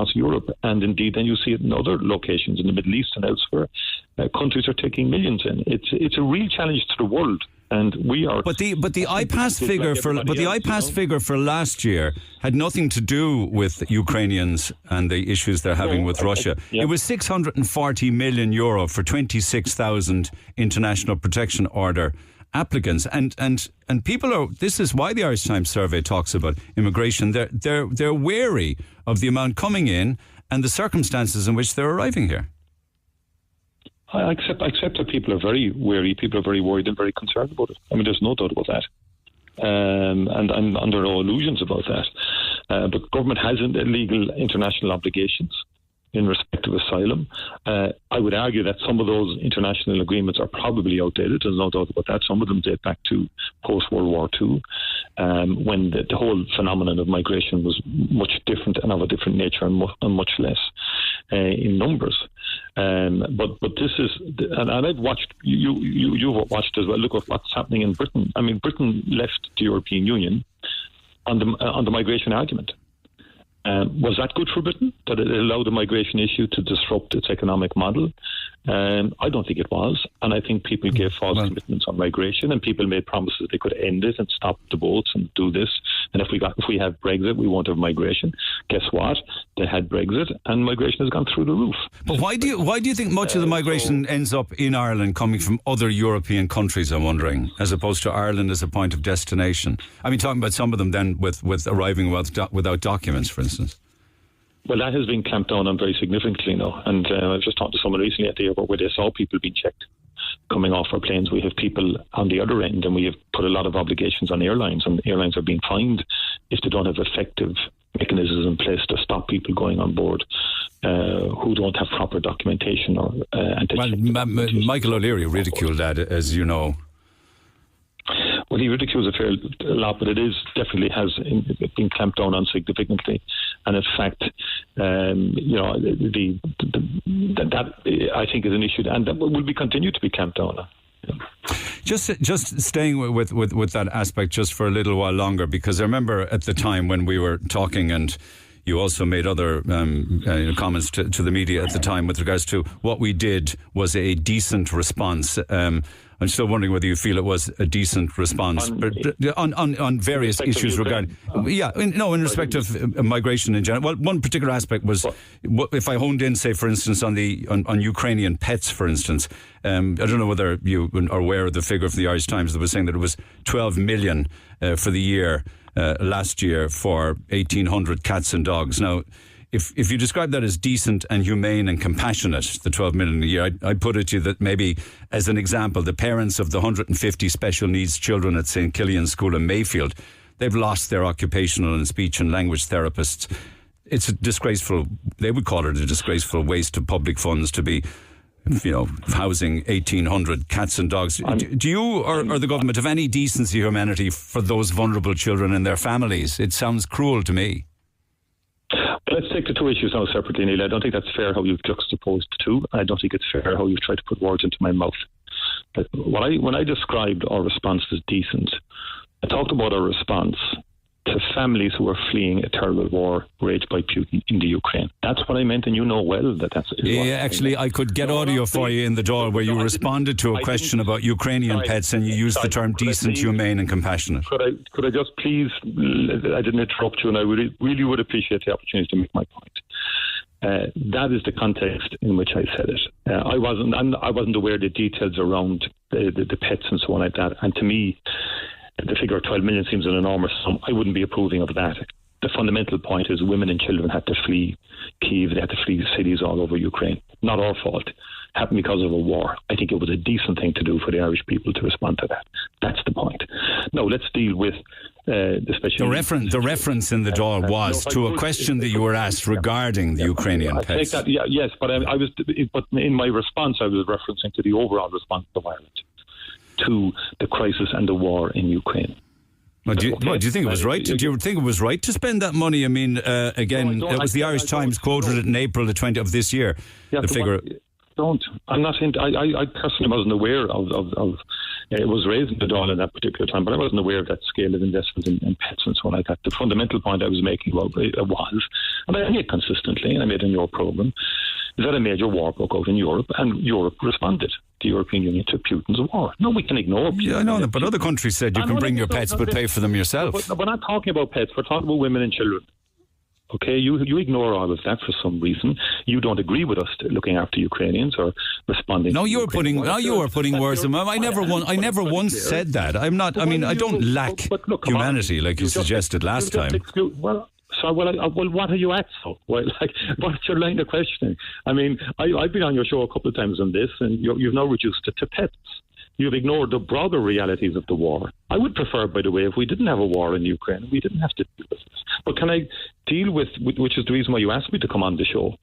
across Europe, and indeed then you see it in other locations in the Middle East and elsewhere. Countries are taking millions in. It's a real challenge to the world. And we are. But the IPAS figure for last year had nothing to do with Ukrainians and the issues they're having with Russia. It was €640 million for 26,000 international protection order applicants, and people are. This is why the Irish Times survey talks about immigration. They're wary of the amount coming in and the circumstances in which they're arriving here. I accept that people are very wary, people are very worried and very concerned about it. I mean, there's no doubt about that. And I'm under no illusions about that. But government has legal international obligations in respect of asylum. I would argue that some of those international agreements are probably outdated. There's no doubt about that. Some of them date back to post-World War II, when the whole phenomenon of migration was much different and of a different nature and much less in numbers. But this is, and I've watched, you've watched as well, look at what's happening in Britain. I mean, Britain left the European Union on the migration argument. Was that good for Britain, that it allowed the migration issue to disrupt its economic model? I don't think it was, and I think people gave false commitments on migration, and people made promises they could end it and stop the boats and do this. And if we have Brexit, we won't have migration. Guess what? They had Brexit, and migration has gone through the roof. But why do you think much of the migration ends up in Ireland, coming from other European countries? I'm wondering, as opposed to Ireland as a point of destination. I mean, talking about some of them then with arriving without documents, for instance. Well, that has been clamped down on very significantly now. And I was just talking to someone recently at the airport where they saw people being checked coming off our planes. We have people on the other end, and we have put a lot of obligations on airlines, and airlines are being fined if they don't have effective mechanisms in place to stop people going on board who don't have proper documentation or Michael O'Leary ridiculed that, as you know. Well, he ridicules a fair lot, but it is definitely has been clamped down on significantly, and in fact, that I think is an issue, and that will be continued to be clamped down on. Yeah. Just staying with that aspect just for a little while longer, because I remember at the time when we were talking, and you also made other comments to the media at the time with regards to what we did was a decent response. I'm still wondering whether you feel it was a decent response on various issues regarding, in respect of migration in general. Well, one particular aspect was, if I honed in, say, for instance, on Ukrainian pets, for instance. I don't know whether you are aware of the figure from the Irish Times that was saying that it was 12 million for the year last year for 1,800 cats and dogs. Now, if you describe that as decent and humane and compassionate, the 12 million a year, I'd put it to you that maybe, as an example, the parents of the 150 special needs children at St. Killian's School in Mayfield, they've lost their occupational and speech and language therapists. It's a disgraceful, they would call it a disgraceful waste of public funds to be, housing 1,800 cats and dogs. Do you or the government have any decency or humanity for those vulnerable children and their families? It sounds cruel to me. Let's take the two issues now separately, Neil. I don't think that's fair how you've juxtaposed the two. I don't think it's fair how you've tried to put words into my mouth. But when I described our response as decent, I talked about our response to families who are fleeing a terrible war waged by Putin in the Ukraine. That's what I meant, and you know well that's... Actually, I could get audio for you in the door where you responded to a question about Ukrainian pets, and you used the term decent, humane and compassionate. Could I just please... I didn't interrupt you, and I really would appreciate the opportunity to make my point. That is the context in which I said it. I wasn't aware of the details around the pets and so on like that, and to me, the figure of 12 million seems an enormous sum. I wouldn't be approving of that. The fundamental point is women and children had to flee Kyiv. They had to flee cities all over Ukraine. Not our fault. Happened because of a war. I think it was a decent thing to do for the Irish people to respond to that. That's the point. Now, let's deal with the special... The reference in the Dáil was to a question that you were asked regarding the Ukrainian pets. Yes, but but in my response, I was referencing to the overall response of Ireland to the crisis and the war in Ukraine. Well, do you think it was right? Do you think it was right to spend that money? I mean, again, it was the Irish Times quoted it in April the 20th of this year. The figure. I'm not. I personally wasn't aware of It was raising the Dáil in that particular time, but I wasn't aware of that scale of investment in pets and so on like that. The fundamental point I was making was, and I made consistently, and I made in your programme, is that a major war broke out in Europe, and Europe responded. The European Union to Putin's war. No, we can ignore Putin. Yeah, I know that, but other countries said you can bring your pets, but pay for them yourself. But we're not talking about pets, we're talking about women and children. Okay, you ignore all of that for some reason. You don't agree with us looking after Ukrainians or responding. No, you are putting words in my mouth. I never once said that. I'm not. I mean, I don't lack humanity like you suggested last time. What are you at? So, what's your line of questioning? I mean, I've been on your show a couple of times on this, and you've now reduced it to pets. You've ignored the broader realities of the war. I would prefer, by the way, if we didn't have a war in Ukraine, we didn't have to deal with this. But can I deal with which is the reason why you asked me to come on the show?